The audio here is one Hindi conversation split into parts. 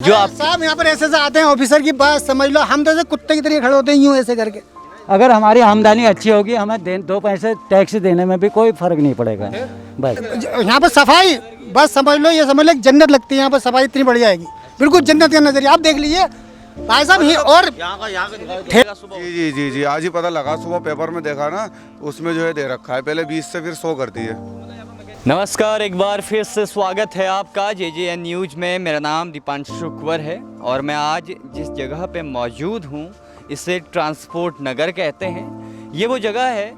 जो आप साहब यहाँ पर ऐसे से आते हैं ऑफिसर की बात समझ लो, हम तो ऐसे कुत्ते की तरह खड़े होते हैं यूँ ऐसे करके। अगर हमारी आमदनी अच्छी होगी हमें दो पैसे टैक्स देने में भी कोई फर्क नहीं पड़ेगा। बस यहाँ पर सफाई बस समझ लो, ये समझ लो जन्नत लगती है यहाँ पर, सफाई इतनी बढ़ जाएगी, बिल्कुल जन्नत का नजरिया। आप देख लीजिए भाई साहब ही। और जी जी जी जी आज ही पता लगा, सुबह पेपर में देखा ना, उसमें जो है दे रखा है पहले 20 से फिर 100 कर दी है। नमस्कार, एक बार फिर से स्वागत है आपका JJN न्यूज में। मेरा नाम दीपांशु कुंवर है और मैं आज जिस जगह पे मौजूद हूँ इसे ट्रांसपोर्ट नगर कहते हैं। ये वो जगह है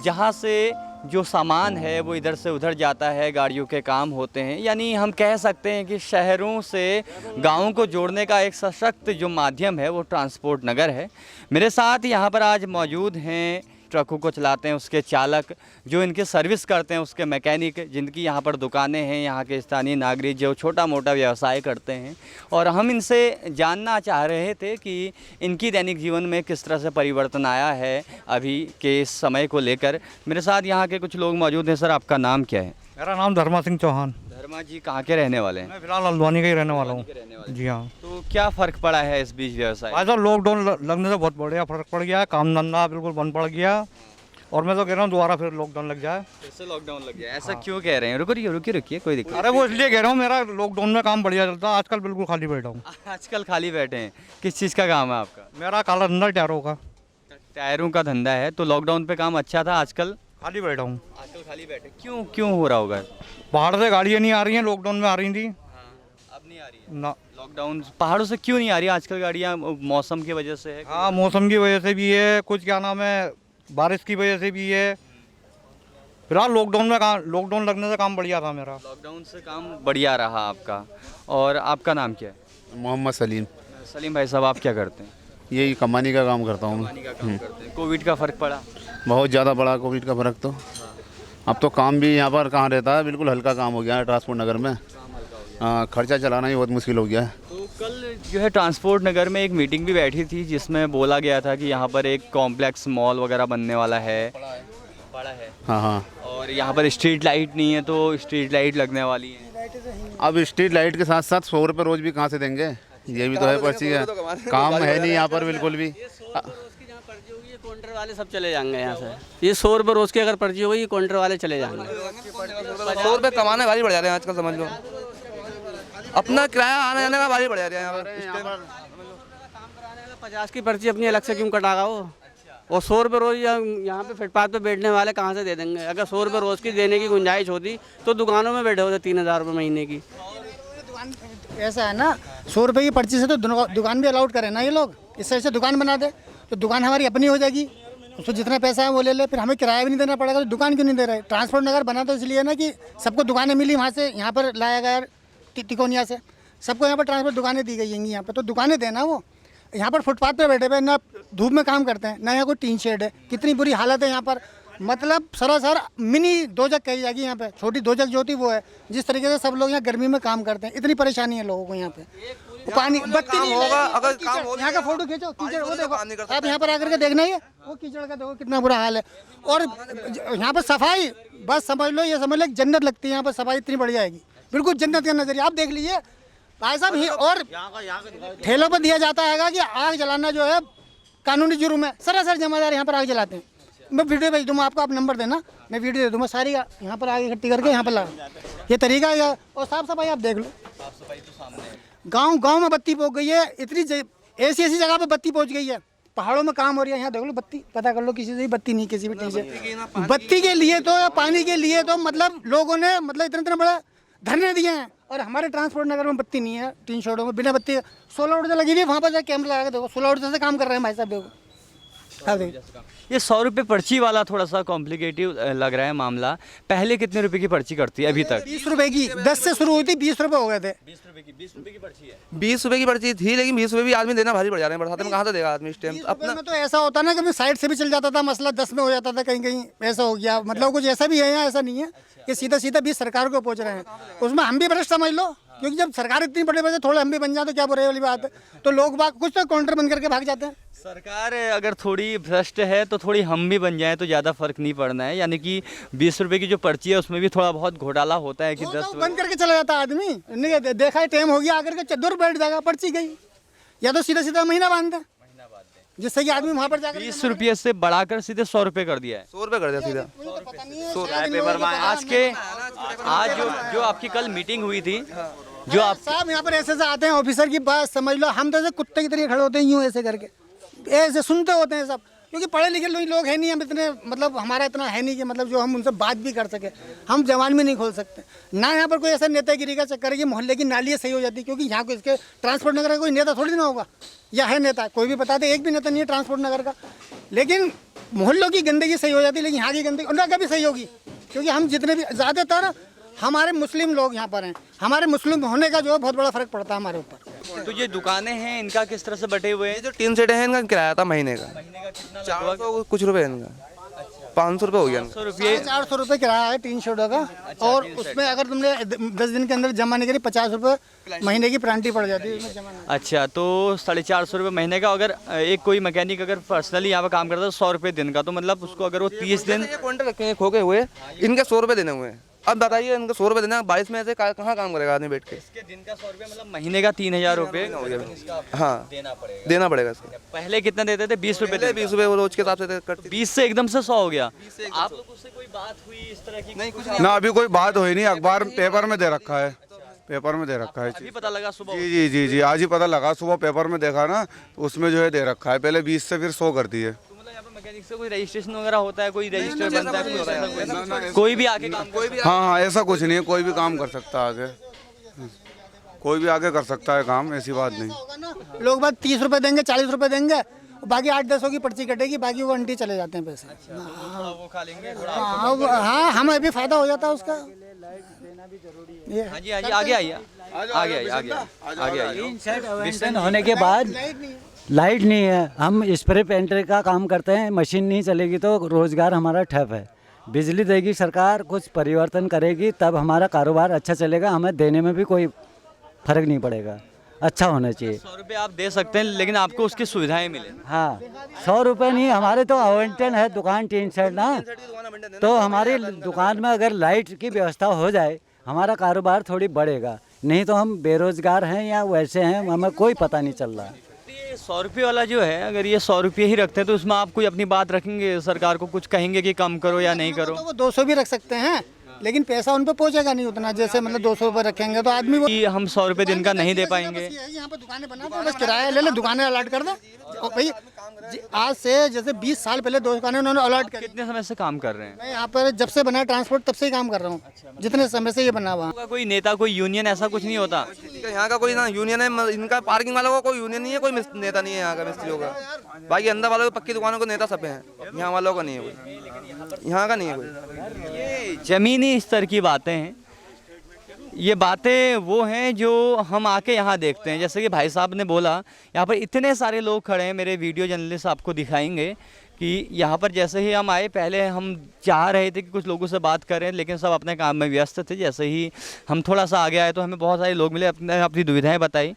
जहाँ से जो सामान है वो इधर से उधर जाता है, गाड़ियों के काम होते हैं। यानी हम कह सकते हैं कि शहरों से गाँवों को जोड़ने का एक सशक्त जो माध्यम है वो ट्रांसपोर्ट नगर है। मेरे साथ यहाँ पर आज मौजूद हैं ट्रकों को चलाते हैं उसके चालक, जो इनके सर्विस करते हैं उसके मैकेनिक, जिनकी यहाँ पर दुकानें हैं, यहाँ के स्थानीय नागरिक जो छोटा मोटा व्यवसाय करते हैं। और हम इनसे जानना चाह रहे थे कि इनकी दैनिक जीवन में किस तरह से परिवर्तन आया है अभी के इस समय को लेकर। मेरे साथ यहाँ के कुछ लोग मौजूद हैं। सर, आपका नाम क्या है? मेरा नाम धर्मा सिंह चौहान। धर्मा जी, कहाँ के रहने वाले हैं? मैं फिलहाल हल्द्वानी का ही रहने वाला हूँ। जी हाँ। तो क्या फ़र्क पड़ा है इस बीच व्यवसाय? भाई साहब लॉकडाउन लगने से बहुत बढ़िया फ़र्क पड़ गया, काम धंधा बिल्कुल बंद पड़ गया। और मैं तो कह रहा हूँ दोबारा फिर लॉकडाउन लग जाए। फिर से लॉकडाउन लग गया, ऐसा क्यों कह रहे हैं? रुकिए, कोई दिक्कत अरे वो इसलिए कह रहा हूँ, मेरा लॉकडाउन में काम बढ़िया चलता है, आजकल बिल्कुल खाली बैठा हूँ। आजकल खाली बैठे हैं। किस चीज़ का काम है आपका? मेरा काला धंधा टायरों का। टायरों का धंधा है। तो लॉकडाउन पे काम अच्छा था, आजकल खाली बैठा हूँ। आजकल खाली बैठे क्यों हो रहा होगा? बाहर से गाड़ियाँ नहीं आ रही हैं, लॉकडाउन में आ रही थी अब नहीं आ रही है ना। लॉकडाउन पहाड़ों से क्यों नहीं आ रही आजकल गाड़ियाँ? मौसम की वजह से है? हाँ, मौसम की वजह से भी है, कुछ क्या नाम है बारिश की वजह से भी है। फिलहाल लॉकडाउन लगने से काम बढ़िया था मेरा। लॉकडाउन से काम बढ़िया रहा आपका। और आपका नाम क्या है? मोहम्मद सलीम। सलीम भाई साहब, आप क्या करते हैं? यही कमानी का काम करता हूँ। पानी का काम करते हैं। कोविड का फ़र्क पड़ा? बहुत ज़्यादा बड़ा कोविड का फ़र्क तो। अब तो काम भी यहाँ पर कहाँ रहता है, बिल्कुल हल्का काम हो गया है ट्रांसपोर्ट नगर में। खर्चा चलाना ही बहुत मुश्किल हो गया है। तो कल जो है ट्रांसपोर्ट नगर में एक मीटिंग भी बैठी थी जिसमें बोला गया था कि यहाँ पर एक कॉम्प्लेक्स मॉल वगैरह बनने वाला है। बड़ा है। हाँ हाँ। और यहाँ पर स्ट्रीट लाइट नहीं है, तो स्ट्रीट लाइट लगने वाली है। अब स्ट्रीट लाइट के साथ साथ 100 रुपये रोज़ भी कहाँ से देंगे? ये भी तो है पर्ची है, काम है नहीं यहाँ पर बिल्कुल भी। काउंटर वाले सब चले जाएंगे यहाँ से। ये 100 रुपये रोज़ की अगर पर्ची होगी, काउंटर वाले चले जाएंगे। 100 रुपये कमाने भारी बढ़ जा रहे हैं आजकल, समझ लो। अपना किराया आने जाने का भारी बढ़ जा रहा है यहाँ पर। 50 की पर्ची अपनी अलग से क्यों कटागा वो? और 100 रुपये रोज़ यहाँ पे फुटपाथ पे बैठने वाले कहाँ से दे देंगे? अगर 100 रुपये रोज़ की देने की गुंजाइश होती तो दुकानों में बैठे होते 3000 रुपये महीने की। ऐसा है ना, 100 रुपये की पर्ची से तो दुकान भी अलाउड करें ना ये लोग। इस तरह से दुकान बना दे तो दुकान हमारी अपनी हो जाएगी, उसको जितना पैसा है वो ले ले, फिर हमें किराया भी नहीं देना पड़ेगा। तो दुकान क्यों नहीं दे रहे? ट्रांसपोर्ट नगर बना तो इसलिए ना कि सबको दुकानें मिली, वहाँ से यहाँ पर लाया गया तिकोनिया से, सबको यहाँ पर ट्रांसपोर्ट दुकानें दी गई हैं यहाँ पर। तो दुकानें देना, वो यहाँ पर फुटपाथ पे बैठे हुए ना, धूप में काम करते हैं ना, यहाँ कोई टीन शेड है। कितनी बुरी हालत है यहाँ पर, मतलब सरासर मिनी दोजक कही जाएगी यहाँ पे। छोटी दोजक जो होती वो है। जिस तरीके से सब लोग यहाँ गर्मी में काम करते हैं, इतनी परेशानी है लोगों को यहाँ पे। पानी बत्ती नहीं होगा, लगी, अगर कीचड़, काम हो यहाँ का फोटो खींचो, कीचड़ वो देखो, काम नहीं कर सकते। आप यहाँ पर आकर के देखना ही है, वो कीचड़ का देखो कितना बुरा हाल है। और यहाँ पर सफाई बस समझ लो, ये समझ लो जन्नत लगती है यहाँ पर, सफाई इतनी बढ़ जाएगी, बिल्कुल जन्नत का नजरिया। आप देख लीजिए भाई साहब ही। और ठेलों पर दिया जाता है कि आग जलाना जो है कानूनी जुर्म है। सरासर जमादार यहाँ पर आग जलाते हैं। मैं वीडियो भेज दूँगा आपको, आप नंबर देना, मैं वीडियो दे दूँगा सारी। यहाँ पर आग इकट्ठी करके यहाँ पर लगा, ये तरीका है। और साफ सफाई आप देख लो, गांव में बत्ती पहुंच गई है, इतनी ऐसी जगह पे बत्ती पहुंच गई है। पहाड़ों में काम हो रहा है, यहाँ देख लो बत्ती, पता कर लो किसी से बत्ती नहीं, किसी भी चीज़ से। बत्ती के लिए तो या पानी के लिए तो मतलब लोगों ने मतलब इतने बड़े धरने दिए हैं। और हमारे ट्रांसपोर्ट नगर में बत्ती नहीं है, 3 शेडों में बिना बत्ती। सोलर ऊर्जा लगी हुई है, वहाँ पर जाकर कैमरा लगा के देखो, सोलर ऊर्जा से काम कर रहे हैं भाई साहब, देखो। ये 100 रुपये पर्ची वाला थोड़ा सा कॉम्प्लिकेटिव लग रहा है मामला। पहले कितने रुपए की पर्ची कटती है अभी तक? 20 रुपए की, 10 से शुरू हुई थी, 20 रुपए हो गए थे। 20 रुपए की पर्ची है। 20 रुपये की पर्ची थी, लेकिन 20 रुपये भी आदमी देना भारी बढ़ जा रहे हैं। बरसात में कहाँ से देगा आदमी इस टाइम? अपना में तो ऐसा होता ना, कभी साइड से भी चल जाता था मसला, 10 में हो जाता था, कहीं कहीं ऐसा हो गया। मतलब कुछ ऐसा भी है यहाँ, ऐसा नहीं है कि सीधा 20 सरकार को पहुँच रहे हैं। उसमें हम भी भ्रष्ट समझ लो, क्योंकि जब सरकार इतनी बड़े बड़े थोड़े हम भी बन जाए तो क्या बुराई वाली बात है। तो लोग बाग कुछ तो काउंटर बंद करके भाग जाते हैं। सरकार अगर थोड़ी भ्रष्ट है तो थोड़ी हम भी बन जाएं तो ज़्यादा फर्क नहीं पड़ना है, यानी कि 20 रुपए की जो पर्ची है उसमें भी थोड़ा बहुत घोटाला होता है कि वो 10 तो बंद करके चला जाता है आदमी, नहीं देखा है टाइम हो गया आकर के चद्दर बैठ जाएगा, पर्ची गई, या तो सीधा सीधा महीना बांध दे जिससे कि आदमी वहाँ पर जाकर 20 रुपये से बढ़ाकर सीधे 100 रुपये कर दिया है। 100 रुपये कर दिया सीधा। आज जो आपकी कल मीटिंग हुई थी, जो आप साहब यहाँ पर ऐसे ऐसे आते हैं ऑफिसर की बात समझ लो, हम तो ऐसे कुत्ते की तरह खड़े होते हैं यूँ ऐसे करके, ऐसे सुनते होते हैं सब, क्योंकि पढ़े लिखे लोग हैं नहीं, हम इतने मतलब हमारा इतना है नहीं कि मतलब जो हम उनसे बात भी कर सके, हम जवान भी नहीं खोल सकते ना। यहाँ पर कोई ऐसा नेतागिरी का चक्कर है कि मोहल्ले की नालियाँ सही हो जाती, क्योंकि यहाँ को इसके ट्रांसपोर्ट नगर का कोई नेता थोड़ी ना होगा, या है नेता कोई भी बताते, एक भी नेता नहीं है ट्रांसपोर्ट नगर का, लेकिन मोहल्लों की गंदगी सही हो जाती, लेकिन यहाँ की गंदगी उनका भी सही होगी, क्योंकि हम जितने भी ज़्यादातर हमारे मुस्लिम लोग यहाँ पर हैं, हमारे मुस्लिम होने का जो है बहुत बड़ा फर्क पड़ता है हमारे ऊपर। तो ये दुकानें हैं इनका किस तरह से बटे हुए ये हैं? जो 3 सेट है इनका किराया था महीने का, महीने का कितना? 400 कुछ रुपए इनका, 500 रुपये हो गया इनका। 100 रुपये 400 रुपये किराया है 3 शेडों का, और उसमें अगर तुमने 10 दिन के अंदर जमा नहीं करी 50 रुपये महीने की पेनल्टी पड़ जाती है उसमें जमा नहीं। अच्छा, तो 450 रुपये महीने का। अगर एक कोई मैकेनिक अगर पर्सनली यहाँ पर काम करता है 100 रुपये दिन का, तो मतलब उसको अगर वो 30 दिन ये क्विंटल रखे हैं खोके हुए, इनके 100 रुपये देने हुए हैं। अब बताइए इनको 100 रुपये देना, 22 में से कहाँ काम करेगा आदमी बैठ के? इसके दिन का 100 रुपये मतलब महीने का 3000 रुपये हाँ देना पड़ेगा इसको। पहले कितना देते थे? 20 रुपये पहले 20 रुपये वो रोज के हिसाब से करते। 20 से एकदम से 100 हो गया। आप लोगों से कोई बात हुई इस तरह की? नहीं कुछ ना अभी कोई बात हुई नहीं, अखबार पेपर में दे रखा है, पेपर में दे रखा है। अभी पता लगा सुबह? जी जी जी जी, आज ही पता लगा, सुबह पेपर में देखा ना, तो उसमें जो है दे रखा है, पहले 20 से फिर 100 कर दिए। तो मतलब यहाँ पर मैकेनिक से कोई रजिस्ट्रेशन वगैरह होता है, कोई रजिस्टर बनता है, कुछ ऐसा कोई भी आके काम कोई भी? हाँ हाँ, ऐसा कुछ नहीं है, कोई भी काम कर सकता है आगे, कोई भी आगे कर सकता है काम, ऐसी बात नहीं। होगा ना, लोग बात 30 रुपये देंगे 40 रुपये देंगे, बाकी 8-10 की पर्ची कटेगी, बाकी वो आंटी चले जाते हैं पैसे। वो खा लेंगे। हाँ हमें भी फायदा हो जाता है उसका। हाँ जी, हाँ जी, आगे आइए, आगे आइए, आगे आइए। होने के बाद लाइट नहीं है, हम स्प्रे पेंटर का काम करते हैं, मशीन नहीं चलेगी तो रोज़गार हमारा ठप है। बिजली देगी सरकार, कुछ परिवर्तन करेगी तब हमारा कारोबार अच्छा चलेगा, हमें देने में भी कोई फर्क नहीं पड़ेगा, अच्छा होना चाहिए। 100 रुपये आप दे सकते हैं, लेकिन आपको उसकी सुविधाएं मिले। हाँ 100 रुपये नहीं, हमारे तो आवंटन है दुकान 3 सेट ना, तो हमारी दुकान में अगर लाइट की व्यवस्था हो जाए हमारा कारोबार थोड़ी बढ़ेगा, नहीं तो हम बेरोजगार हैं या वैसे हैं, हमें कोई पता नहीं चल रहा है। ये 100 रुपये वाला जो है, अगर ये 100 रुपये ही रखते हैं तो उसमें आप कोई अपनी बात रखेंगे, सरकार को कुछ कहेंगे कि कम करो या नहीं करो? तो वो 200 भी रख सकते हैं, लेकिन पैसा उन पे पहुंचेगा नहीं उतना, जैसे मतलब 200 रुपये रखेंगे तो आदमी वो कि हम 100 रुपये दिन का नहीं दे पाएंगे। यहाँ पे दुकानें बना दो, बस किराया ले ले, दुकानें अलॉट कर दो। और भाई आज से जैसे 20 साल पहले 2 दुकानें उन्होंने अलॉट करी। कितने समय से काम कर रहे हैं? मैं यहाँ पर जब से बना ट्रांसपोर्ट तब से ही काम कर रहा हूँ, जितने समय से ये बना हुआ। होगा कोई नेता, कोई यूनियन, ऐसा कुछ नहीं होता? यहाँ का कोई ना यूनियन है, इनका पार्किंग वालों का कोई यूनियन नहीं है, कोई नेता नहीं है यहाँ का मिस्त्रियों का। बाकी अंदर वालों की पक्की दुकानों को नेता सब हैं, यहाँ वालों का नहीं है कोई, यहाँ का नहीं है कोई। ये जमीनी स्तर की बातें हैं, ये बातें वो हैं जो हम आके यहाँ देखते हैं। जैसे कि भाई साहब ने बोला, यहाँ पर इतने सारे लोग खड़े हैं, मेरे वीडियो जर्नलिस्ट आपको दिखाएंगे कि यहाँ पर जैसे ही हम आए, पहले हम चाह रहे थे कि कुछ लोगों से बात करें, लेकिन सब अपने काम में व्यस्त थे। जैसे ही हम थोड़ा सा आगे आए तो हमें बहुत सारे लोग मिले, अपनी दुविधाएं बताई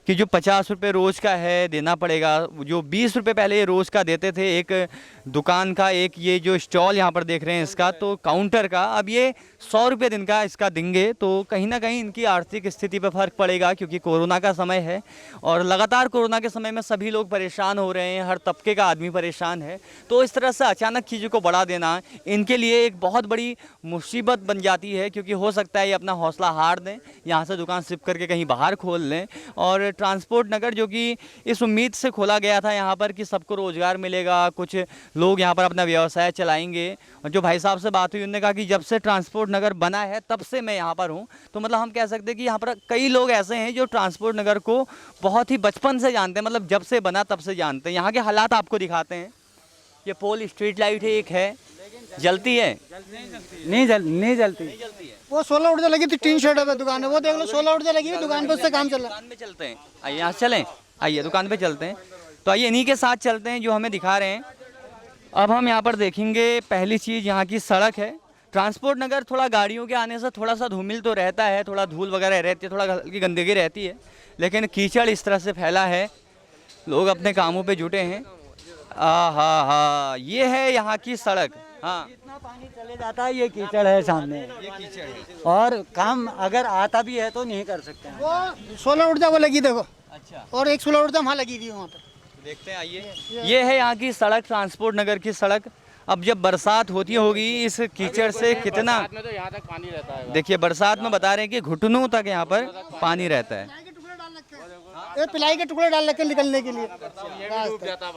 कि जो 50 रुपये रोज़ का है देना पड़ेगा, जो 20 रुपये पहले ये रोज़ का देते थे एक दुकान का, एक ये जो स्टॉल यहाँ पर देख रहे हैं इसका, तो काउंटर का, अब ये 100 रुपये दिन का इसका देंगे, तो कहीं ना कहीं इनकी आर्थिक स्थिति पर फ़र्क पड़ेगा, क्योंकि कोरोना का समय है और लगातार कोरोना के समय में सभी लोग परेशान हो रहे हैं, हर तबके का आदमी परेशान है। तो इस तरह से अचानक चीज़ों को बढ़ा देना इनके लिए एक बहुत बड़ी मुसीबत बन जाती है, क्योंकि हो सकता है ये अपना हौसला हार दें, यहाँ से दुकान शिफ्ट करके कहीं बाहर खोल लें। और ट्रांसपोर्ट नगर जो कि इस उम्मीद से खोला गया था यहाँ पर कि सबको रोज़गार मिलेगा, कुछ लोग यहाँ पर अपना व्यवसाय चलाएंगे। और जो भाई साहब से बात हुई उन्होंने कहा कि जब से ट्रांसपोर्ट नगर बना है तब से मैं यहाँ पर हूँ। तो मतलब हम कह सकते हैं कि यहाँ पर कई लोग ऐसे हैं जो ट्रांसपोर्ट नगर को बहुत ही बचपन से जानते हैं, मतलब जब से बना तब से जानते हैं। यहाँ के हालात आपको दिखाते हैं। ये पोल स्ट्रीट लाइट है, एक है, जलती है? नहीं जलती। वो 16 ऊर्जा लगी थी 3 शेडों पे दुकान है, वो देख लो 16 ऊर्जा लगी हुई दुकान पे, उससे काम चल रहा है। दुकान में चलते हैं, आइए यहाँ से चलें, आइए दुकान पे चलते हैं। तो आइए इन्हीं के साथ चलते हैं जो हमें दिखा रहे हैं। अब हम यहाँ पर देखेंगे, पहली चीज़ यहाँ की सड़क है। ट्रांसपोर्ट नगर थोड़ा गाड़ियों के आने से थोड़ा सा धूमिल तो रहता है, थोड़ा धूल वगैरह रहती है, थोड़ा हल्की गंदगी रहती है, लेकिन कीचड़ इस तरह से फैला है, लोग अपने कामों पे जुटे हैं। हा, ये है यहाँ की सड़क। हाँ, इतना पानी चले जाता है, ये कीचड़ है सामने, ये कीचड़ है। और काम अगर आता भी है तो नहीं कर सकते हैं। वो सोलर ऊर्जा वो लगी देखो, अच्छा, और एक सोलर ऊर्जा वहाँ लगी हुई है वहाँ पर। देखते हैं, आइए। ये है यहाँ की सड़क, ट्रांसपोर्ट नगर की सड़क। अब जब बरसात होती होगी इस कीचड़ से कितना, में तो यहाँ तक पानी रहता है। देखिए बरसात में बता रहे हैं कि घुटनों तक यहाँ पर पानी रहता है। ये पिलाई के टुकड़े डाल रखे निकलने के लिए,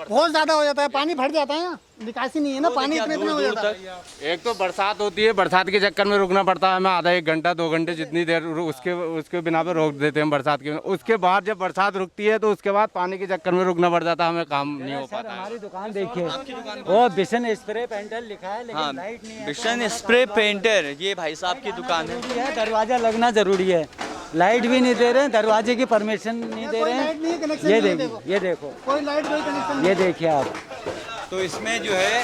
बहुत ज्यादा हो जाता है, पानी भर जाता है यहाँ, निकासी नहीं है ना, पानी इतना हो जाता है। एक तो बरसात होती है, बरसात के चक्कर में रुकना पड़ता है हमें, आधा 1 घंटा 2 घंटे जितनी देर उसके बिना पे रोक देते हैं बरसात के। उसके बाद जब बरसात रुकती है तो उसके बाद पानी के चक्कर में रुकना पड़ जाता है, हमें काम नहीं हो पाता है। हमारी दुकान देखिए, वो बिशन स्प्रे पेंटर लिखा है, हाँ, लेकिन लाइट नहीं है। बिशन स्प्रे पेंटर, ये भाई साहब की दुकान है। दरवाजा लगना जरूरी है, लाइट भी नहीं दे रहे हैं, दरवाजे की परमिशन नहीं दे रहे लाइट नहीं है, हैं। कनेक्शन ये नहीं है, देखिए, ये देखो, कोई लाइट कोई कनेक्शन ये देखिए आप, तो इसमें जो है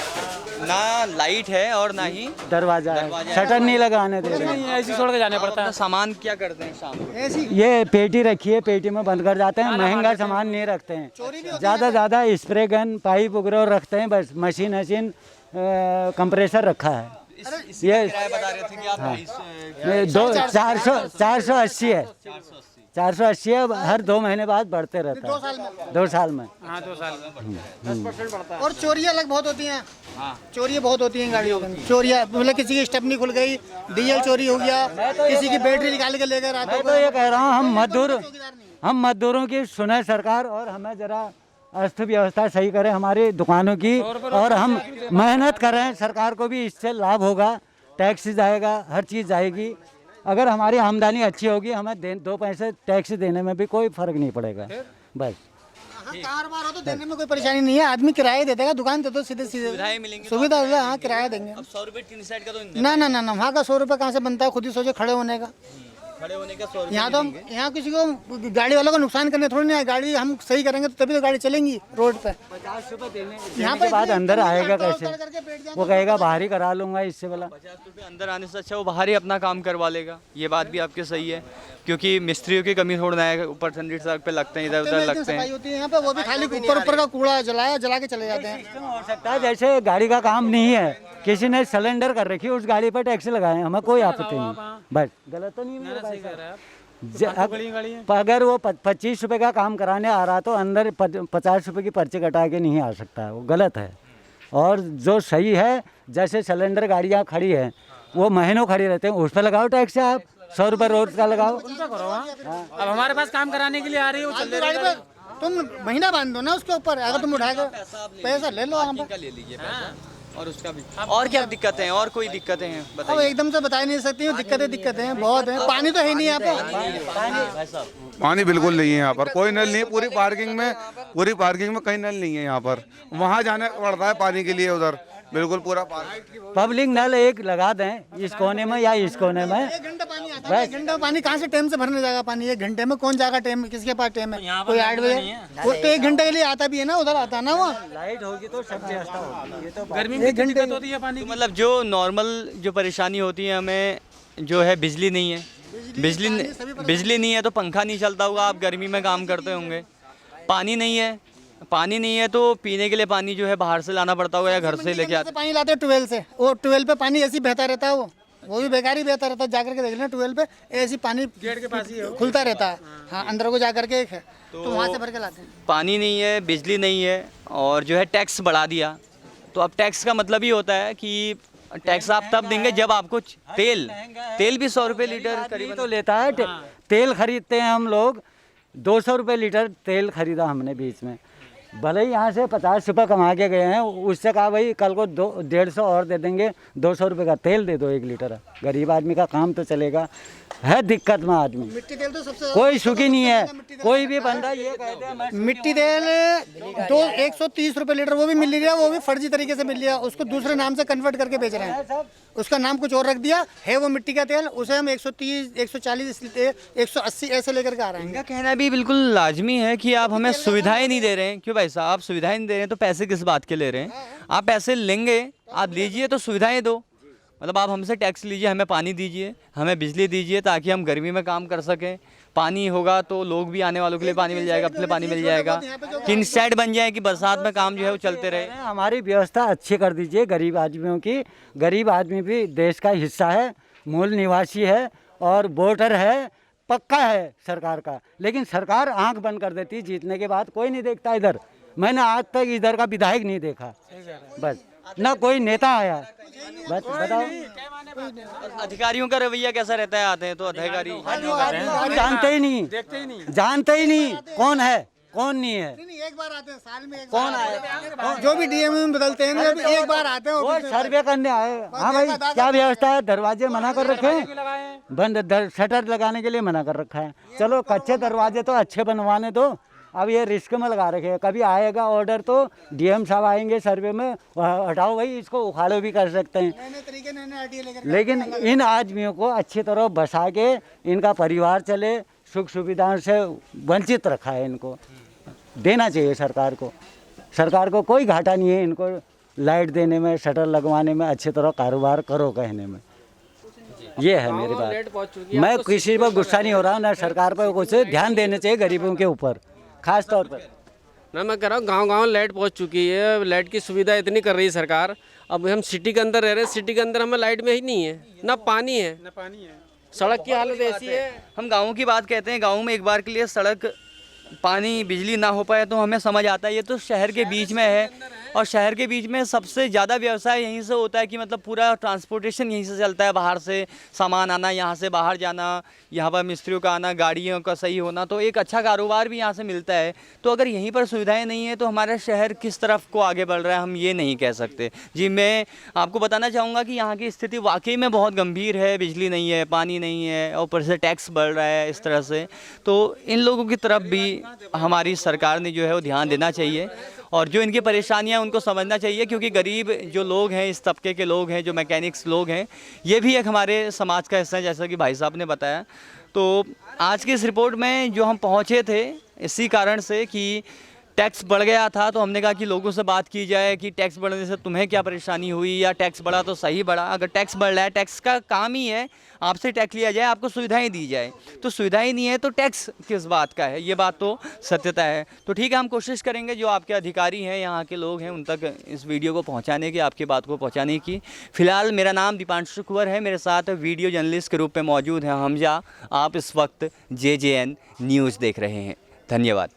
ना लाइट है और ना ही दरवाजा है, शटर नहीं लगाने दे रहे हैं। ऐसे छोड़ के जाने पड़ता अपना सामान क्या करते हैं शाम को? ऐसी ये पेटी रखी है, पेटी में बंद कर जाते हैं, महंगा सामान नहीं रखते हैं, ज़्यादा स्प्रे गन पाइप वगैरह रखते हैं, बस मशीन कंप्रेसर रखा है। ये किराया बता रहे थे कि आप 480 है, 480 है, हर 2 महीने बाद बढ़ते रहता है, 2 साल में। 2 साल में। हाँ 2 साल में। और चोरियां अलग बहुत होती हैं, चोरियां बहुत होती हैं गाड़ियों में, चोरियां मतलब किसी की स्टेपनी खुल गई, डीजल चोरी हो गया, किसी की बैटरी निकाल के लेकर आते मैं तो ये कह रहा हूँ, हम मजदूरों की सुने सरकार, और हमें जरा अर्थ व्यवस्था सही करे हमारी दुकानों की, और हम मेहनत करें, सरकार को भी इससे लाभ होगा, टैक्स जाएगा, हर चीज़ जाएगी। अगर हमारी आमदनी अच्छी होगी, हमें 2 पैसे टैक्स देने में भी कोई फर्क नहीं पड़ेगा, बस। कारोबार हो तो देने में कोई परेशानी नहीं है, आदमी किराया दे देगा, दुकान दे दो सीधे सुविधाएं मिलेंगी तो सुविधा है, हाँ किराया देंगे। अब 100 रुपये 3 साइड का तो ना ना ना ना, वहाँ का 100 रुपये कहाँ से बनता है, खुद ही सोचे खड़े होने का। खड़े होने का 100 यहाँ तो हम यहाँ किसी को गाड़ी वालों को नुकसान करने थोड़ी नहीं है, गाड़ी हम सही करेंगे तो तभी तो गाड़ी चलेंगी रोड पे। 50 रुपये देने यहाँ के बाद अंदर आएगा कैसे? करके बैठ जाए वो कहेगा बाहर ही करा लूंगा इससे वाला। 50 रुपये अंदर आने से अच्छा वो बाहर ही अपना काम करवा लेगा। ये बात भी आपकी सही है, क्योंकि मिस्त्रियों की कमी थोड़ा है, ऊपर ठंडी सड़क पे लगते हैं, इधर उधर लगते हैं। सफाई होती है यहाँ पे, वो भी खाली ऊपर का कूड़ा जला के चले जाते हैं। सिस्टम हो सकता है जैसे गाड़ी का काम नहीं है, किसी ने सिलेंडर कर रखी है, उस गाड़ी पर टैक्स लगाए, हमें कोई आपत्ति नहीं, बस गलत तो नहीं है मेरे भाई साहब। अगर वो 25 रुपए का काम कराने आ रहा तो अंदर 50 रुपए की पर्ची कटा के नहीं आ सकता है, वो गलत है। और जो सही है, जैसे सिलेंडर गाड़ियाँ खड़ी हैं, वो महीनों खड़ी रहते हैं, उस पर लगाओ टैक्स, आप 100 रुपये रोज का लगाओ। अब हमारे पास काम कराने के लिए आ रही है, वो चल गाड़ी पे तुम महीना बांध दो ना उसके ऊपर, अगर तुम उठाकर पैसा ले लो वहाँ पे। का ले लीजिए पैसा, और उसका भी। और क्या दिक्कतें हैं, और कोई दिक्कतें हैं अब बताइए। एकदम से बता नहीं सकती हूँ, दिक्कतें हैं बहुत हैं, पानी तो है नहीं यहाँ पे। पानी बिल्कुल नहीं है यहाँ पर, कोई नल नहीं है, पूरी पार्किंग में कहीं नल नहीं है यहाँ पर, वहाँ जाना पड़ता है पानी के लिए, उधर बिल्कुल पूरा पानी। पब्लिक नल एक लगा दें इस कोने में या इस कोने में, 1 घंटा पानी आता है, 1 घंटा पानी कहाँ से टाइम से भरने जाएगा पानी 1 घंटे में? कौन जाएगा टाइम, किसके पास टाइम है? कोई 8 बजे, वो तो 1 घंटे के लिए आता भी है ना, उधर आता है ना वो। लाइट होगी तो सब व्यवस्था होगी। ये तो गर्मी में कितनी दिक्कत होती है पानी तो मतलब जो नॉर्मल जो परेशानी होती है हमें, जो है बिजली नहीं है, बिजली नहीं है तो पंखा नहीं चलता होगा, आप गर्मी में काम करते होंगे। पानी नहीं है तो पीने के लिए पानी जो है बाहर से लाना पड़ता होगा या घर से लेके आते। पानी लाते हैं ट्यूबवेल से, वो ट्यूबवेल पे पानी ऐसे ही बहता रहता है, वो भी बेकार ही बहता रहता है, जाकर के देख लेना ट्यूबवेल पे ऐसी पानी गेट के पास ही खुलता रहता है। हाँ, अंदर को जाकर के एक है तो वहाँ से भर के लाते हैं। पानी नहीं है, बिजली नहीं है, और जो है टैक्स बढ़ा दिया। तो अब टैक्स का मतलब ये होता है कि टैक्स आप तब देंगे जब आपको तेल भी 100 रुपये लीटर करीब तो लेता है। तेल खरीदते हैं हम लोग, 200 रुपये लीटर तेल खरीदा हमने बीच में, भले ही यहाँ से 50 रुपये कमा के गए हैं, उससे कहा भाई कल को 150 और दे देंगे, 200 रुपये का तेल दे दो 1 लीटर, गरीब आदमी का काम तो चलेगा। है दिक्कत में आदमी, मिट्टी तेल तो सबसे कोई सुखी नहीं है, कोई भी बंदा ये कहते हैं मिट्टी तेल 130 रुपये लीटर, वो भी मिल रहा है, वो भी फर्जी तरीके से मिल रहा है, उसको दूसरे नाम से कन्वर्ट करके बेच रहे हैं, उसका नाम कुछ और रख दिया है, वो मिट्टी का तेल, उसे हम 130, 140, 180 ऐसे लेकर के आ रहे हैं। इनका कहना भी बिल्कुल लाजमी है कि आप हमें सुविधाएं नहीं दे रहे हैं। क्यों भाई साहब, आप सुविधाएं नहीं दे रहे हैं तो पैसे किस बात के ले रहे हैं? आप पैसे लेंगे, आप लीजिए तो सुविधाएं दो, मतलब आप हमसे टैक्स लीजिए, हमें पानी दीजिए, हमें बिजली दीजिए, ताकि हम गर्मी में काम कर सकें। पानी होगा तो लोग भी आने वालों के लिए पानी मिल जाएगा, अपने पानी मिल जाएगा। टिन शेड बन जाए कि बरसात में काम जो है वो चलते रहे। हमारी व्यवस्था अच्छी कर दीजिए गरीब आदमियों की। गरीब आदमी भी देश का हिस्सा है, मूल निवासी है और वोटर है, पक्का है सरकार का। लेकिन सरकार आंख बंद कर देती, जीतने के बाद कोई नहीं देखता इधर। मैंने आज तक इधर का विधायक नहीं देखा, बस ना कोई नेता आया। बस बताओ अधिकारियों का रवैया कैसा रहता है? आते हैं तो अधिकारी जानते ही नहीं कौन है कौन नहीं है। एक बार आते हैं साल में, एक कौन आए? जो भी डीएम बदलते हैं ना, एक बार आते हैं वो सर्वे करने आए। हाँ भाई, क्या व्यवस्था है? दरवाजे मना कर रखे हैं, बंद शटर लगाने के लिए मना कर रखा है। चलो कच्चे दरवाजे तो अच्छे बनवाने दो, अब ये रिस्क में लगा रखे हैं। कभी आएगा ऑर्डर तो डीएम साहब आएंगे सर्वे में, हटाओ भाई इसको, उखाड़ो भी कर सकते हैं। नए तरीके नए आइडिया लेकर लेकिन इन आदमियों को अच्छी तरह बसा के इनका परिवार चले, सुख सुविधाओं से वंचित रखा है। इनको देना चाहिए सरकार को। सरकार को कोई घाटा नहीं है इनको लाइट देने में, शटर लगवाने में, अच्छी तरह कारोबार करो कहने में। ये है मेरी बात। मैं किसी पर गुस्सा नहीं हो रहा हूँ, ना सरकार पर कुछ ध्यान देना चाहिए गरीबों के ऊपर खास तौर पर। ना मैं कह रहा हूँ गांव-गांव लाइट पहुँच चुकी है, लाइट की सुविधा इतनी कर रही है सरकार। अब हम सिटी के अंदर रह रहे हैं, सिटी के अंदर हमें लाइट में ही नहीं है, ना पानी है, सड़क की हालत ऐसी है। हम गाँव की बात कहते हैं, गाँव में एक बार के लिए सड़क, पानी, बिजली ना हो पाए तो हमें समझ आता है। ये तो शहर के बीच में है, और शहर के बीच में सबसे ज़्यादा व्यवसाय यहीं से होता है कि मतलब पूरा ट्रांसपोर्टेशन यहीं से चलता है। बाहर से सामान आना, यहाँ से बाहर जाना, यहाँ पर मिस्त्रियों का आना, गाड़ियों का सही होना, तो एक अच्छा कारोबार भी यहाँ से मिलता है। तो अगर यहीं पर सुविधाएं नहीं है तो हमारा शहर किस तरफ को आगे बढ़ रहा है, हम ये नहीं कह सकते। जी, मैं आपको बताना चाहूँगा कि यहाँ की स्थिति वाकई में बहुत गंभीर है। बिजली नहीं है, पानी नहीं है, और ऊपर से टैक्स बढ़ रहा है इस तरह से। तो इन लोगों की तरफ भी हमारी सरकार ने जो है वो ध्यान देना चाहिए, और जो इनकी परेशानियां उनको समझना चाहिए, क्योंकि गरीब जो लोग हैं, इस तबके के लोग हैं, जो मैकेनिक्स लोग हैं, ये भी एक हमारे समाज का हिस्सा है, जैसा कि भाई साहब ने बताया। तो आज की इस रिपोर्ट में जो हम पहुंचे थे इसी कारण से कि टैक्स बढ़ गया था, तो हमने कहा कि लोगों से बात की जाए कि टैक्स बढ़ने से तुम्हें क्या परेशानी हुई, या टैक्स बढ़ा तो सही बढ़ा। अगर टैक्स बढ़ रहा है, टैक्स का काम ही है आपसे टैक्स लिया जाए, आपको सुविधाएं दी जाए। तो सुविधाएं नहीं है तो टैक्स किस बात का है? ये बात तो सत्यता है। तो ठीक है, हम कोशिश करेंगे जो आपके अधिकारी हैं, यहाँ के लोग हैं, उन तक इस वीडियो को पहुँचाने की, आपकी बात को पहुँचाने की। फिलहाल मेरा नाम दीपांशु कुंवर है, मेरे साथ वीडियो जर्नलिस्ट के रूप में मौजूद हैं हमजा। आप इस वक्त JJN न्यूज़ देख रहे हैं। धन्यवाद।